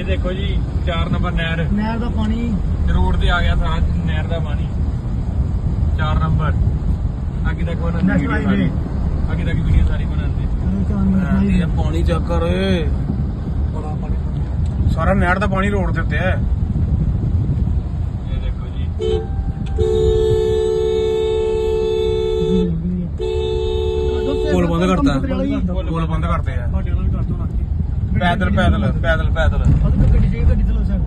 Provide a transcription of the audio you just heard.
ਇਹ ਦੇਖੋ ਜੀ 4 ਨੰਬਰ ਨਹਿਰ ਦਾ ਪਾਣੀ ਰੋਡ ਤੇ ਆ ਗਿਆ ਸਾਰਾ ਨਹਿਰ ਦਾ ਪਾਣੀ 4 ਨੰਬਰ ਅੱਗੇ ਤੱਕ ਬਣਾਉਂਦੇ ਅੱਗੇ ਤੱਕ ਵੀਡੀਓ ਸਾਰੀ ਬਣਾਉਂਦੇ ਇਹ ਪਾਣੀ ਚੈੱਕ ਕਰ ਓਏ ਬੜਾ ਪਾਣੀ ਸਾਰਾ ਨਹਿਰ ਦਾ ਪਾਣੀ ਰੋਡ ਦੇ ਉੱਤੇ ਹੈ ਇਹ ਦੇਖੋ ਜੀ ਪੁਲ ਬੰਦ ਕਰਤਾ ਪੁਲ ਬੰਦ ਕਰਤੇ ਆ ਸਾਡੇ ਨਾਲ ਵੀ ਕਰ ਦੋ ਨਾ ਪੈਦਲ ਗੱਡੀ ਚਲਾਓ ਸਰ